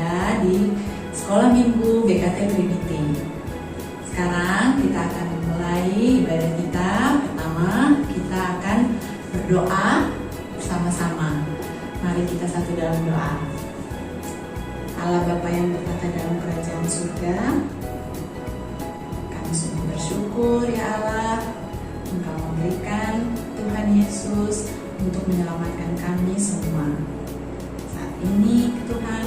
berada di Sekolah Minggu GKT Trinity. Sekarang kita akan memulai ibadah kita. Pertama, kita akan berdoa bersama-sama. Mari kita satu dalam doa. Allah Bapa yang berkata dalam kerajaan surga, kami sungguh bersyukur ya Allah, Engkau memberikan Tuhan Yesus untuk menyelamatkan kami semua. Saat ini Tuhan,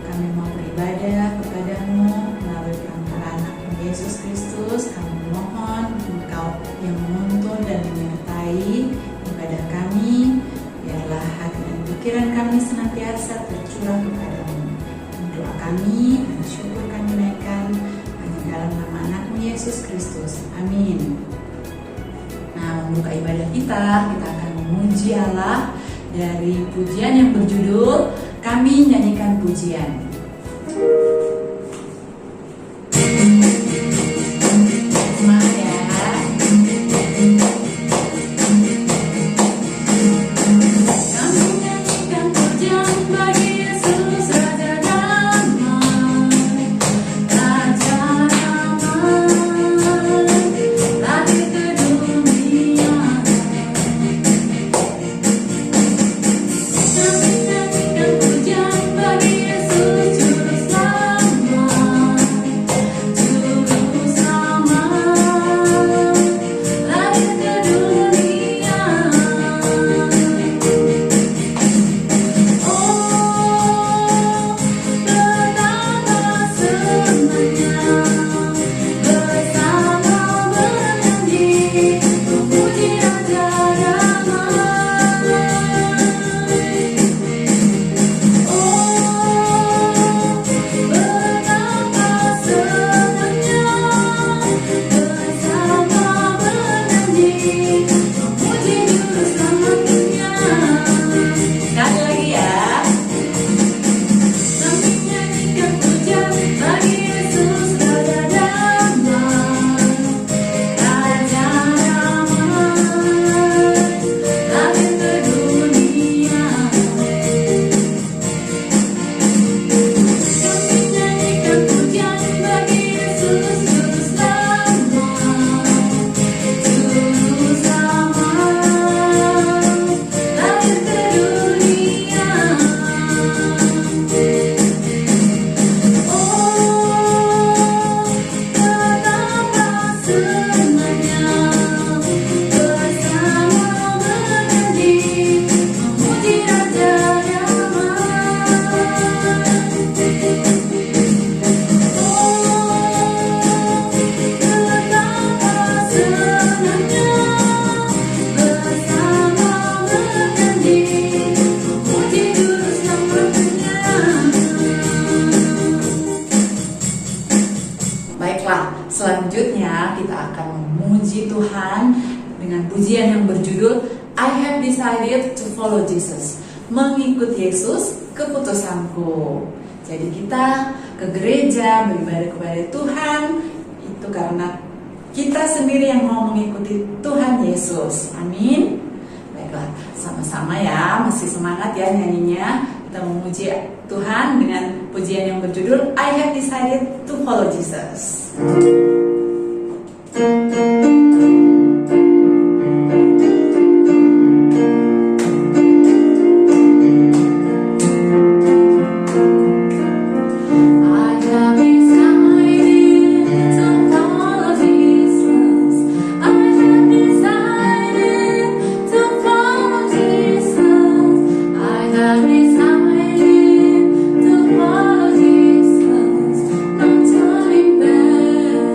kami mau beribadah kepadamu melalui perantara anak-Mu Yesus Kristus. Kami mohon Engkau yang menuntun dan menyertai ibadah kami. Biarlah hati dan pikiran kami senantiasa tercurah kepadamu. Doa kami dan syukur kami naikkan hanya dalam nama anak-Mu Yesus Kristus. Amin. Nah, membuka ibadah kita akan memuji Allah dari pujian yang berjudul Kami Nyanyikan Pujian. Semangat ya. Kami nyanyikan pujian bagi Yesus Raja Damai, Raja Damai, lahir ke dunia. Kami nyanyikan pujian bagi Yesus Juru Selamat, Juru Selamat, lahir ke dunia. Oh, betapa senangnya bersama bernyanyi memuji Raja Damai. Oh, betapa senangnya bersama bernyanyi memuji Juru Selamat dunia. Sekali lagi ya. Kami nyanyikan pujian bagi Yesus Raja Damai, Raja Damai, lahir ke dunia. Kami nyanyikan pujian bagi Yesus Juru Selamat, Juru Selamat, lahir ke dunia. Oh, betapa senangnya bersama bernyanyi memuji Raja Baiklah, selanjutnya kita akan memuji Tuhan dengan pujian yang berjudul I have decided to follow Jesus. Mengikuti Yesus, keputusanku. Jadi kita ke gereja beribadah kepada Tuhan itu karena kita sendiri yang mau mengikuti Tuhan Yesus. Amin. Baiklah, sama-sama ya, masih semangat ya nyanyinya. Kita memuji Tuhan dengan pujian yang berjudul I have decided to follow Jesus. No turning back.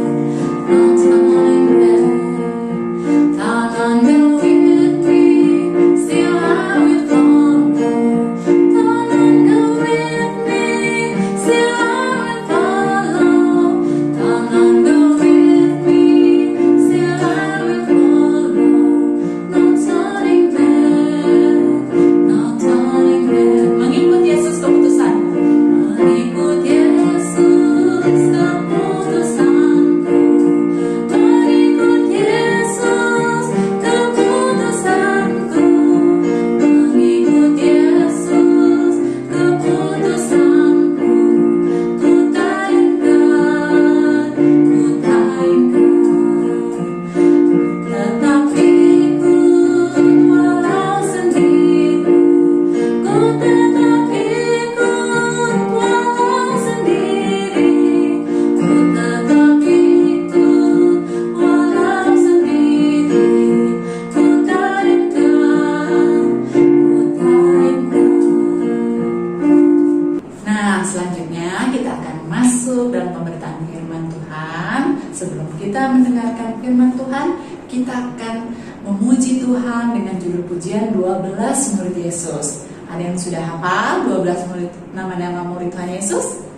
Nah, selanjutnya kita akan masuk dalam pemberitaan firman Tuhan. Sebelum kita mendengarkan firman Tuhan, kita akan memuji Tuhan dengan judul pujian 12 murid Yesus. Ada yang sudah hafal 12 murid, nama-nama murid Tuhan Yesus?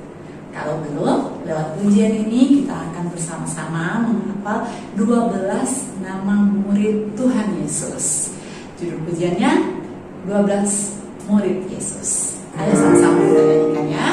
Kalau belum, lewat pujian ini kita akan bersama-sama menghafal 12 nama murid Tuhan Yesus. Judul pujiannya 12 murid Yesus. Ayo sama-sama kita nyanyikan ya.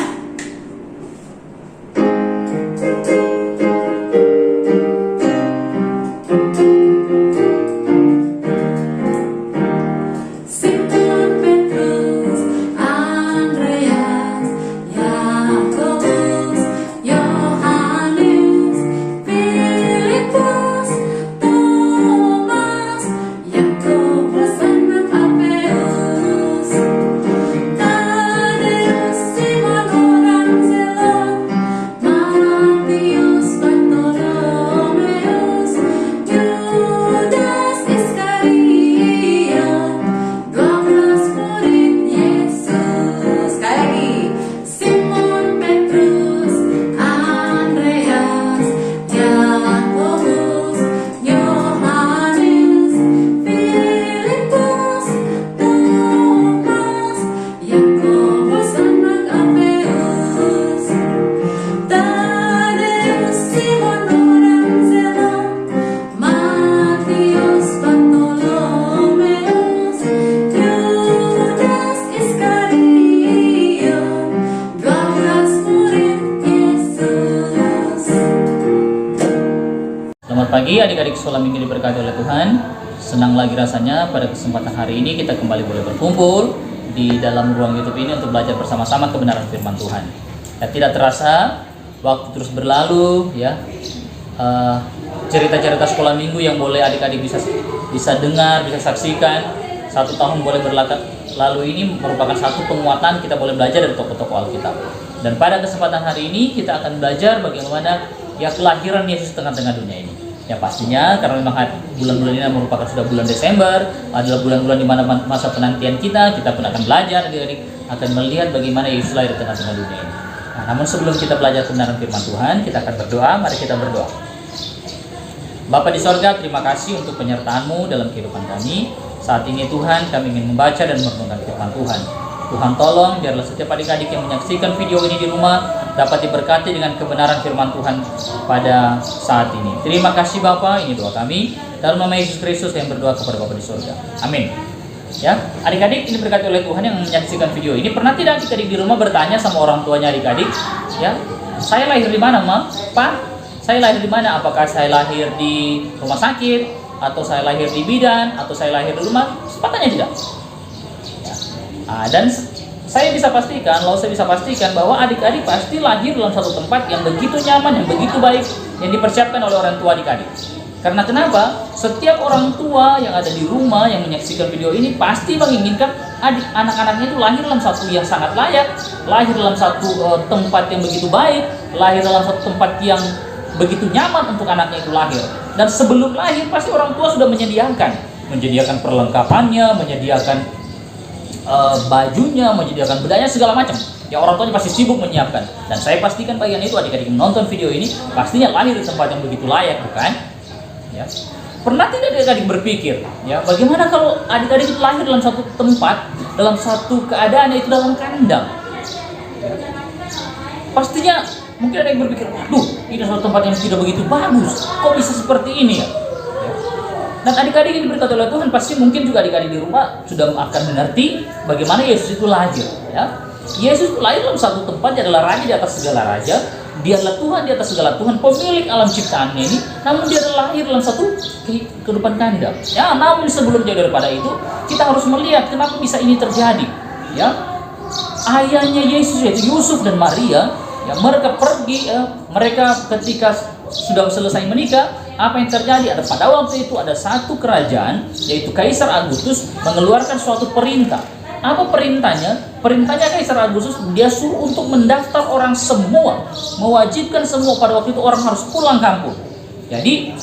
Pagi adik-adik sekolah minggu diberkati oleh Tuhan. Senang lagi rasanya pada kesempatan hari ini kita kembali boleh berkumpul di dalam ruang YouTube ini untuk belajar bersama-sama kebenaran firman Tuhan. Ya, tidak terasa waktu terus berlalu ya. Cerita-cerita sekolah minggu yang boleh adik-adik bisa dengar, bisa saksikan 1 tahun boleh berlalu ini merupakan satu penguatan kita boleh belajar dari tokoh-tokoh Alkitab. Dan pada kesempatan hari ini kita akan belajar bagaimana ya kelahiran Yesus tengah-tengah dunia ini. Ya pastinya karena memang bulan-bulan ini merupakan sudah bulan Desember, adalah bulan-bulan di mana masa penantian kita pun akan belajar, adik-adik akan melihat bagaimana Yesus lahir di tengah-tengah dunia ini. Nah, namun sebelum kita belajar kebenaran firman Tuhan, kita akan berdoa. Mari kita berdoa. Bapa di sorga, terima kasih untuk penyertaan-Mu dalam kehidupan kami. Saat ini Tuhan, kami ingin membaca dan merenungkan firman Tuhan. Tuhan tolong biarlah setiap adik-adik yang menyaksikan video ini di rumah dapat diberkati dengan kebenaran firman Tuhan pada saat ini. Terima kasih Bapa, ini doa kami dalam nama Yesus Kristus yang berdoa kepada Bapa di surga. Amin. Ya, adik-adik ini diberkati oleh Tuhan yang menyaksikan video ini. Pernah tidak adik-adik di rumah bertanya sama orang tuanya adik-adik, ya, saya lahir di mana, Ma? Pak, saya lahir di mana? Apakah saya lahir di rumah sakit, atau saya lahir di bidan, atau saya lahir di rumah? Sepatutnya tidak. Dan saya bisa pastikan bahwa adik-adik pasti lahir dalam satu tempat yang begitu nyaman, yang begitu baik, yang dipersiapkan oleh orang tua adik-adik. Karena kenapa? Setiap orang tua yang ada di rumah yang menyaksikan video ini pasti menginginkan anak-anaknya itu lahir dalam satu yang sangat layak, lahir dalam satu tempat yang begitu baik, lahir dalam satu tempat yang begitu nyaman untuk anaknya itu lahir. Dan sebelum lahir pasti orang tua sudah menyediakan perlengkapannya, menyediakan bajunya, menyediakan bedanya, segala macam. Ya orang tuanya pasti sibuk menyiapkan. Dan saya pastikan bagian itu adik-adik menonton video ini pastinya lahir di tempat yang begitu layak, bukan? Ya. Pernah tidak adik-adik berpikir, ya bagaimana kalau adik-adik itu lahir dalam satu tempat, dalam satu keadaan itu dalam kandang? Ya. Pastinya mungkin ada yang berpikir, waduh, ini satu tempat yang tidak begitu bagus. Kok bisa seperti ini ya? Dan adik-adik yang diberkati oleh Tuhan pasti mungkin juga adik-adik di rumah sudah akan mengerti bagaimana Yesus itu lahir. Ya, Yesus itu lahir dalam satu tempat, dia adalah raja di atas segala raja, dia adalah Tuhan di atas segala Tuhan, pemilik alam ciptaannya ini. Namun dia adalah lahir dalam satu kehidupan kandang. Ya, namun sebelum jauh daripada itu, kita harus melihat kenapa bisa ini terjadi. Ya, ayahnya Yesus yaitu Yusuf dan Maria, ya mereka pergi, mereka ketika sudah selesai menikah. Apa yang terjadi? Pada waktu itu ada satu kerajaan, yaitu Kaisar Agustus mengeluarkan suatu perintah. Apa perintahnya? Perintahnya Kaisar Agustus, dia suruh untuk mendaftar orang semua, mewajibkan semua pada waktu itu orang harus pulang kampung. Jadi,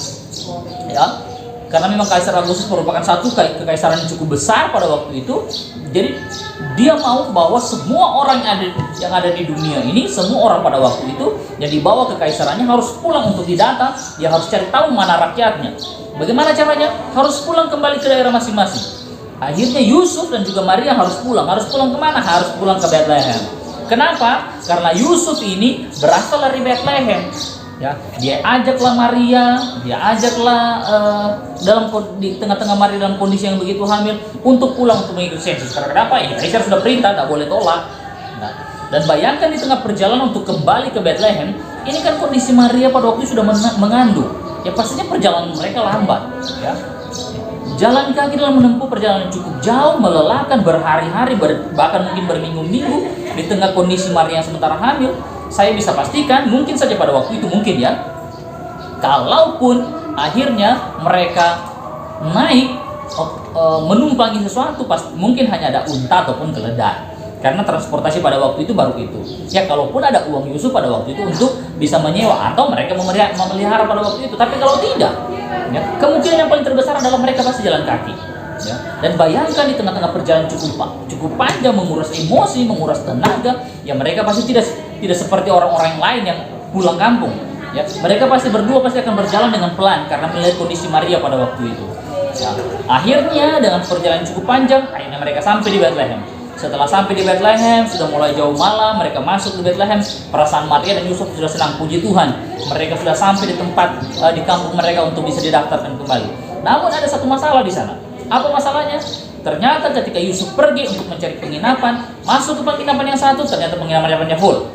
ya karena memang Kaisar Agustus merupakan satu kekaisaran yang cukup besar pada waktu itu. Jadi dia mau bahwa semua orang yang ada di dunia ini, semua orang pada waktu itu yang dibawa ke kekaisarannya harus pulang untuk didata. Dia harus cari tahu mana rakyatnya. Bagaimana caranya? Harus pulang kembali ke daerah masing-masing. Akhirnya Yusuf dan juga Maria harus pulang. Harus pulang kemana? Harus pulang ke Bethlehem. Kenapa? Karena Yusuf ini berasal dari Bethlehem. Ya, dia ajaklah Maria, dia ajaklah di tengah-tengah Maria dalam kondisi yang begitu hamil untuk pulang untuk mengikuti sensus. Karena kenapa? Ini Kaisar sudah perintah, tidak boleh tolak. Nah, dan bayangkan di tengah perjalanan untuk kembali ke Bethlehem, ini kan kondisi Maria pada waktu itu sudah mengandung. Ya pastinya perjalanan mereka lambat. Ya, jalan kaki dalam menempuh perjalanan cukup jauh, melelahkan, berhari-hari, bahkan mungkin berminggu-minggu di tengah kondisi Maria yang sementara hamil. Saya bisa pastikan mungkin saja pada waktu itu mungkin ya, kalaupun akhirnya mereka naik menumpangi sesuatu, mungkin hanya ada unta ataupun keledai, karena transportasi pada waktu itu baru itu. Ya kalaupun ada uang Yusuf pada waktu itu untuk bisa menyewa atau mereka memelihara pada waktu itu. Tapi kalau tidak, ya, kemungkinan yang paling terbesar adalah mereka pasti jalan kaki. Ya. Dan bayangkan di tengah-tengah perjalanan cukup panjang, menguras emosi, menguras tenaga, ya mereka pasti tidak seperti orang-orang lain yang pulang kampung. Ya, mereka pasti berdua akan berjalan dengan pelan karena melihat kondisi Maria pada waktu itu. Ya, akhirnya dengan perjalanan cukup panjang, akhirnya mereka sampai di Bethlehem. Setelah sampai di Bethlehem, sudah mulai jauh malam, mereka masuk ke Bethlehem. Perasaan Maria dan Yusuf sudah senang, puji Tuhan. Mereka sudah sampai di tempat di kampung mereka untuk bisa didaftarkan kembali. Namun ada satu masalah di sana. Apa masalahnya? Ternyata ketika Yusuf pergi untuk mencari penginapan, masuk ke penginapan yang satu, ternyata penginapannya full.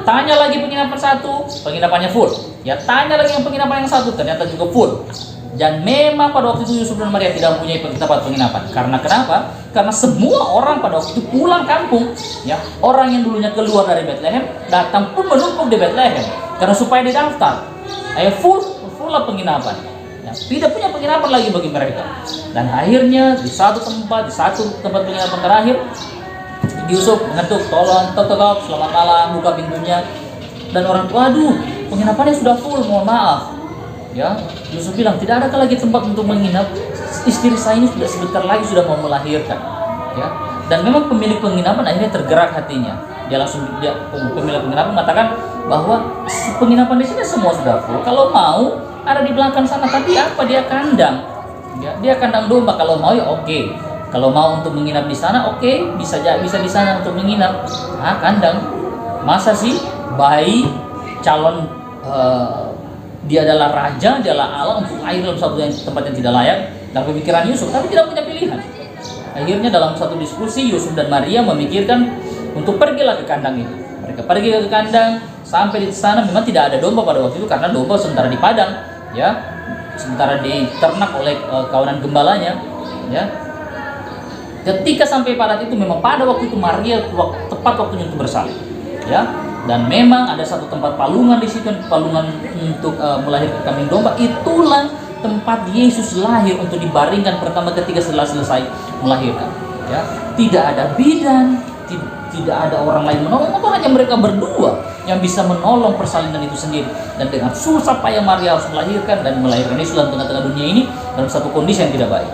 Tanya lagi penginapan satu, penginapannya full. Ya tanya lagi yang penginapan yang satu, ternyata juga full. Dan memang pada waktu itu Yusuf dan Maria tidak mempunyai tempat penginapan. Karena kenapa? Karena semua orang pada waktu itu pulang kampung. Ya, orang yang dulunya keluar dari Bethlehem datang pun menumpuk di Bethlehem karena supaya didaftar. Full lah penginapan. Ya, tidak punya penginapan lagi bagi mereka. Dan akhirnya di satu tempat penginapan terakhir, Yusuf mengetuk, tolong, tok, selamat malam, buka pintunya. Dan orang tua, aduh, penginapannya sudah full, mohon maaf. Ya, Yusuf bilang, tidak ada lagi tempat untuk menginap. Istri saya ini sudah sebentar lagi sudah mau melahirkan. Ya, dan memang pemilik penginapan akhirnya tergerak hatinya. Pemilik penginapan mengatakan bahwa penginapan di sini semua sudah full. Kalau mau ada di belakang sana, tapi apa dia kandang? Ya, dia kandang domba. Kalau mau ya oke. Kalau mau untuk menginap di sana oke, bisa di sana untuk menginap. Nah, kandang. Masa sih bayi calon dia adalah raja, dia adalah Allah untuk air dalam satu tempat yang tidak layak dalam pemikiran Yusuf, tapi tidak punya pilihan. Akhirnya dalam satu diskusi Yusuf dan Maria memikirkan untuk pergilah ke kandang itu. Mereka pergi ke kandang, sampai di sana memang tidak ada domba pada waktu itu karena domba sementara di padang, ya, sementara diternak oleh kawanan gembalanya, ya. Ketika sampai pada itu memang pada waktu itu Maria tepat waktunya untuk bersalin, ya. Dan memang ada satu tempat palungan di situ, palungan untuk melahirkan kambing domba. Itulah tempat Yesus lahir untuk dibaringkan pertama ketika setelah selesai melahirkan. Ya, tidak ada bidan, tidak ada orang lain menolong, atau hanya mereka berdua yang bisa menolong persalinan itu sendiri. Dan dengan susah payah Maria harus melahirkan dan melahirkan Yesus dalam tengah-tengah dunia ini dalam satu kondisi yang tidak baik.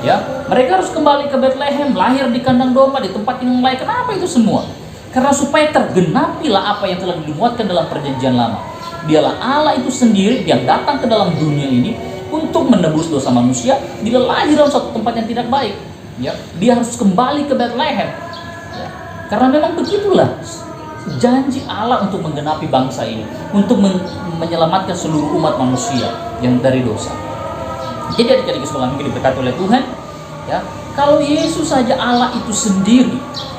Ya, mereka harus kembali ke Bethlehem, lahir di kandang domba di tempat yang lain. Kenapa itu semua? Karena supaya tergenapilah apa yang telah dimuatkan dalam perjanjian lama. Dialah Allah itu sendiri yang datang ke dalam dunia ini untuk menebus dosa manusia. Dia lahir dalam suatu tempat yang tidak baik. Ya, dia harus kembali ke Bethlehem. Ya, karena memang begitulah janji Allah untuk menggenapi bangsa ini, untuk menyelamatkan seluruh umat manusia yang dari dosa. Jadi adik-adik sekolah mungkin diberkati oleh Tuhan. Ya, kalau Yesus saja Allah itu sendiri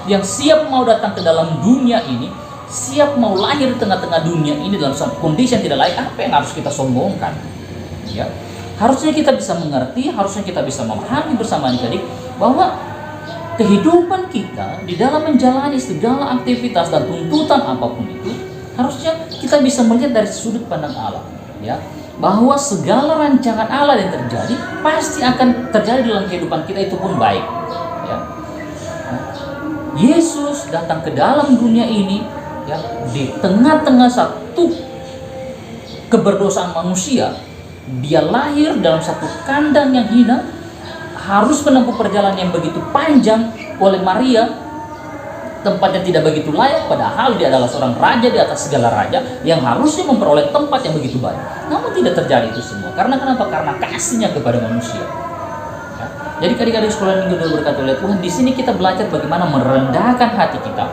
yang siap mau datang ke dalam dunia ini, siap mau lahir di tengah-tengah dunia ini dalam suatu kondisi yang tidak layak, apa yang harus kita sombongkan? Ya, harusnya kita bisa mengerti, harusnya kita bisa memahami bersama adik-adik bahwa kehidupan kita di dalam menjalani segala aktivitas dan tuntutan apapun itu, harusnya kita bisa melihat dari sudut pandang Allah. Ya, bahwa segala rancangan Allah yang terjadi pasti akan terjadi dalam kehidupan kita, itu pun baik. Ya. Yesus datang ke dalam dunia ini, ya, di tengah-tengah satu keberdosaan manusia, Dia lahir dalam satu kandang yang hina, harus menempuh perjalanan yang begitu panjang oleh Maria, tempat yang tidak begitu layak, padahal dia adalah seorang raja di atas segala raja yang harusnya memperoleh tempat yang begitu baik. Namun tidak terjadi itu semua. Karena kenapa? Karena kasihnya kepada manusia. Ya. Jadi adik-adik sekolah minggu berkati oleh Tuhan, di sini kita belajar bagaimana merendahkan hati kita,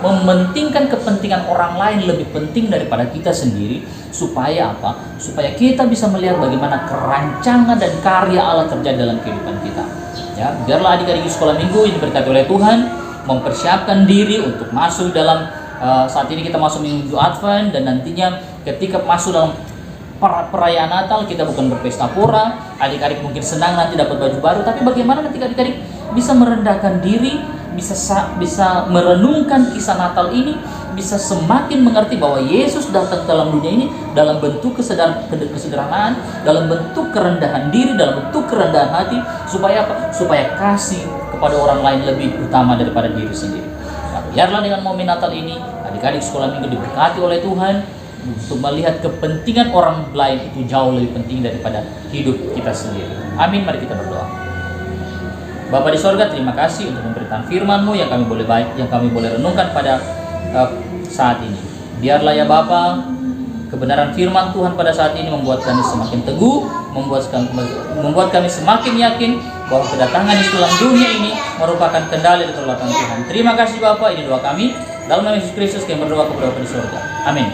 mementingkan kepentingan orang lain lebih penting daripada kita sendiri, supaya apa? Supaya kita bisa melihat bagaimana kerancangan dan karya Allah terjadi dalam kehidupan kita. Ya, biarlah adik-adik sekolah minggu ini diberkati oleh Tuhan, mempersiapkan diri untuk masuk dalam saat ini kita masuk minggu Advent, dan nantinya ketika masuk dalam perayaan Natal kita bukan berpesta pora. Adik-adik mungkin senang nanti dapat baju baru, tapi bagaimana nanti adik-adik bisa merendahkan diri, bisa merenungkan kisah Natal ini, bisa semakin mengerti bahwa Yesus datang dalam dunia ini dalam bentuk kesederhanaan, dalam bentuk kerendahan diri, dalam bentuk kerendahan hati, supaya apa? Supaya kasih kepada orang lain lebih utama daripada diri sendiri. Nah, biarlah dengan momen Natal ini adik-adik sekolah minggu diberkati oleh Tuhan untuk melihat kepentingan orang lain itu jauh lebih penting daripada hidup kita sendiri. Amin. Mari kita berdoa. Bapa di sorga, terima kasih untuk pemberitaan firman-Mu yang kami boleh renungkan pada saat ini. Biarlah ya Bapa, kebenaran firman Tuhan pada saat ini membuat kami semakin teguh, membuat kami semakin yakin bahwa kedatangan Yesus dalam dunia ini merupakan kendali dan pertolongan Tuhan. Terima kasih Bapa, ini doa kami dalam nama Yesus Kristus yang berdoa kepada Bapa di sorga. Amin.